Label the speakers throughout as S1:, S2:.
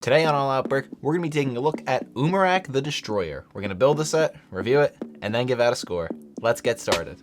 S1: Today on All Out Brick, we're going to be taking a look at Umarak the Destroyer. We're going to build the set, review it, and then give out a score. Let's get started.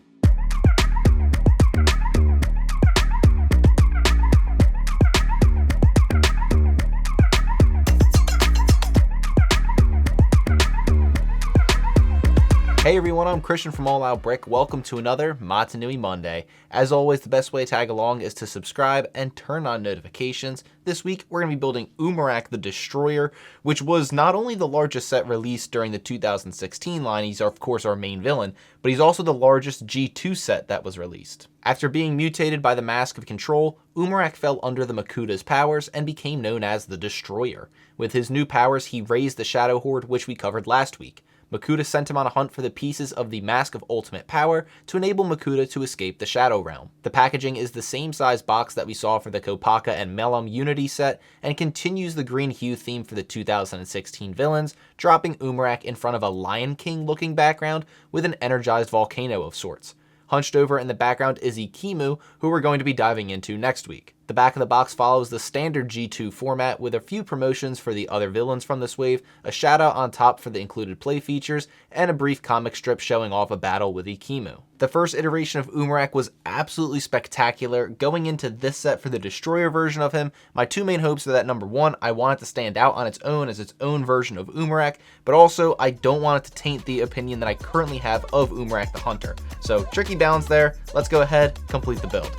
S1: Hey everyone, I'm Christian from All Out Brick. Welcome to another Matanui Monday. As always, the best way to tag along is to subscribe and turn on notifications. This week, we're going to be building Umarak the Destroyer, which was not only the largest set released during the 2016 line, he's of course our main villain, but he's also the largest G2 set that was released. After being mutated by the Mask of Control, Umarak fell under the Makuta's powers and became known as the Destroyer. With his new powers, he raised the Shadow Horde, which we covered last week. Makuta sent him on a hunt for the pieces of the Mask of Ultimate Power to enable Makuta to escape the Shadow Realm. The packaging is the same size box that we saw for the Kopaka and Melum Unity set and continues the green hue theme for the 2016 villains, dropping Umarak in front of a Lion King looking background with an energized volcano of sorts. Hunched over in the background is Ikimu, who we're going to be diving into next week. The back of the box follows the standard G2 format with a few promotions for the other villains from this wave, a shout out on top for the included play features, and a brief comic strip showing off a battle with Ikimu. The first iteration of Umarak was absolutely spectacular. Going into this set for the Destroyer version of him, my two main hopes are that number one, I want it to stand out on its own as its own version of Umarak, but also I don't want it to taint the opinion that I currently have of Umarak the Hunter. So tricky balance there. Let's go ahead, complete the build.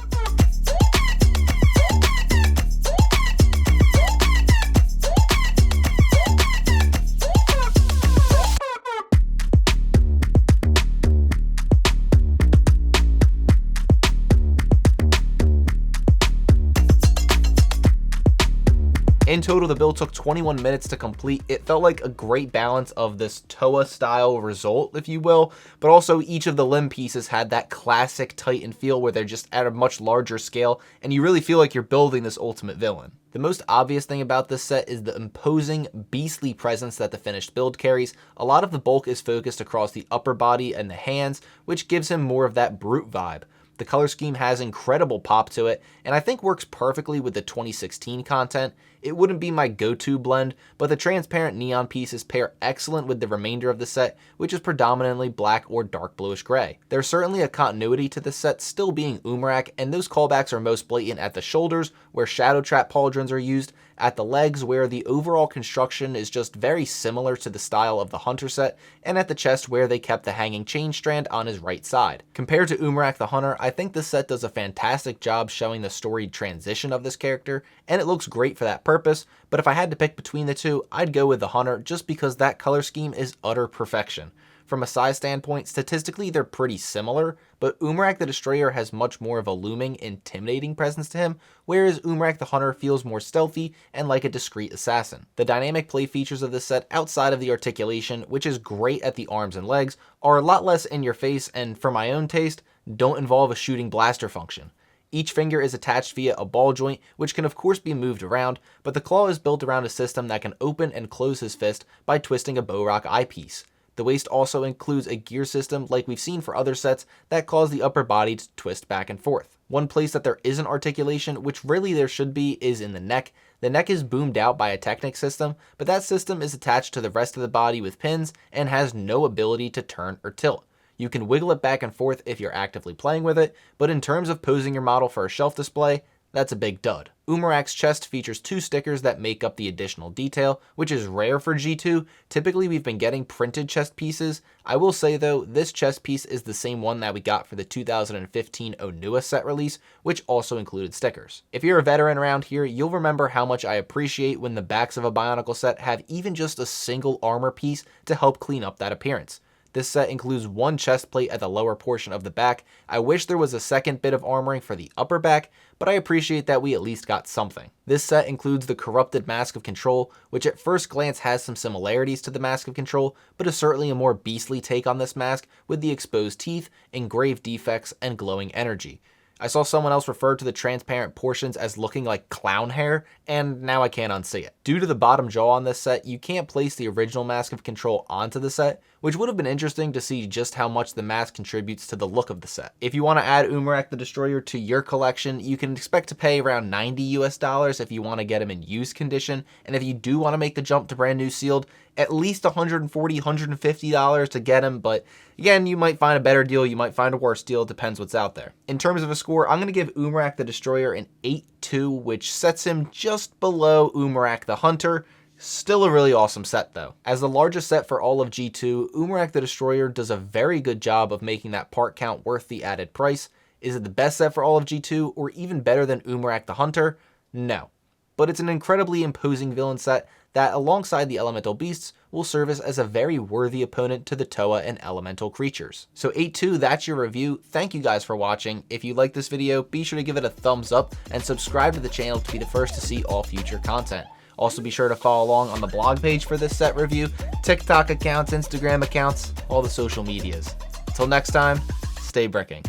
S1: In total, the build took 21 minutes to complete. It felt like a great balance of this Toa style result, if you will, but also each of the limb pieces had that classic Titan feel where they're just at a much larger scale, and you really feel like you're building this ultimate villain. The most obvious thing about this set is the imposing, beastly presence that the finished build carries. A lot of the bulk is focused across the upper body and the hands, which gives him more of that brute vibe. The color scheme has incredible pop to it, and I think works perfectly with the 2016 content. It wouldn't be my go-to blend, but the transparent neon pieces pair excellent with the remainder of the set, which is predominantly black or dark bluish gray. There's certainly a continuity to the set still being Umarak, and those callbacks are most blatant at the shoulders, where Shadow Trap pauldrons are used, at the legs, where the overall construction is just very similar to the style of the Hunter set, and at the chest, where they kept the hanging chain strand on his right side. Compared to Umarak the Hunter, I think this set does a fantastic job showing the storied transition of this character, and it looks great for that purpose, but if I had to pick between the two, I'd go with the Hunter just because that color scheme is utter perfection. From a size standpoint, statistically they're pretty similar, but Umarak the Destroyer has much more of a looming, intimidating presence to him, whereas Umarak the Hunter feels more stealthy and like a discreet assassin. The dynamic play features of this set outside of the articulation, which is great at the arms and legs, are a lot less in your face and, for my own taste, don't involve a shooting blaster function. Each finger is attached via a ball joint, which can of course be moved around, but the claw is built around a system that can open and close his fist by twisting a Bowrock eyepiece. The waist also includes a gear system like we've seen for other sets that cause the upper body to twist back and forth. One place that there isn't articulation, which really there should be, is in the neck. The neck is boomed out by a Technic system, but that system is attached to the rest of the body with pins and has no ability to turn or tilt. You can wiggle it back and forth if you're actively playing with it, but in terms of posing your model for a shelf display, that's a big dud. Umarak's chest features two stickers that make up the additional detail, which is rare for G2. Typically, we've been getting printed chest pieces. I will say though, this chest piece is the same one that we got for the 2015 Onua set release, which also included stickers. If you're a veteran around here, you'll remember how much I appreciate when the backs of a Bionicle set have even just a single armor piece to help clean up that appearance. This set includes one chest plate at the lower portion of the back. I wish there was a second bit of armoring for the upper back, but I appreciate that we at least got something. This set includes the corrupted Mask of Control, which at first glance has some similarities to the Mask of Control, but is certainly a more beastly take on this mask with the exposed teeth, engraved defects, and glowing energy. I saw someone else refer to the transparent portions as looking like clown hair, and now I can't unsee it. Due to the bottom jaw on this set, you can't place the original Mask of Control onto the set, which would have been interesting to see just how much the mask contributes to the look of the set. If you want to add Umarak the Destroyer to your collection, you can expect to pay around $90 if you want to get him in used condition, and if you do want to make the jump to brand new sealed, at least $140, $150 to get him, but again, you might find a better deal, you might find a worse deal, it depends what's out there. In terms of a score, I'm going to give Umarak the Destroyer an 8.2, which sets him just below Umarak the Hunter. Still a really awesome set though. As the largest set for all of G2, Umarak the Destroyer does a very good job of making that part count worth the added price. Is it the best set for all of G2 or even better than Umarak the Hunter? No. But it's an incredibly imposing villain set that, alongside the elemental beasts, will serve as a very worthy opponent to the Toa and elemental creatures. So 8.2, that's your review. Thank you guys for watching. If you like this video, be sure to give it a thumbs up and subscribe to the channel to be the first to see all future content. Also be sure to follow along on the blog page for this set review, TikTok accounts, Instagram accounts, all the social medias. Until next time, stay bricking.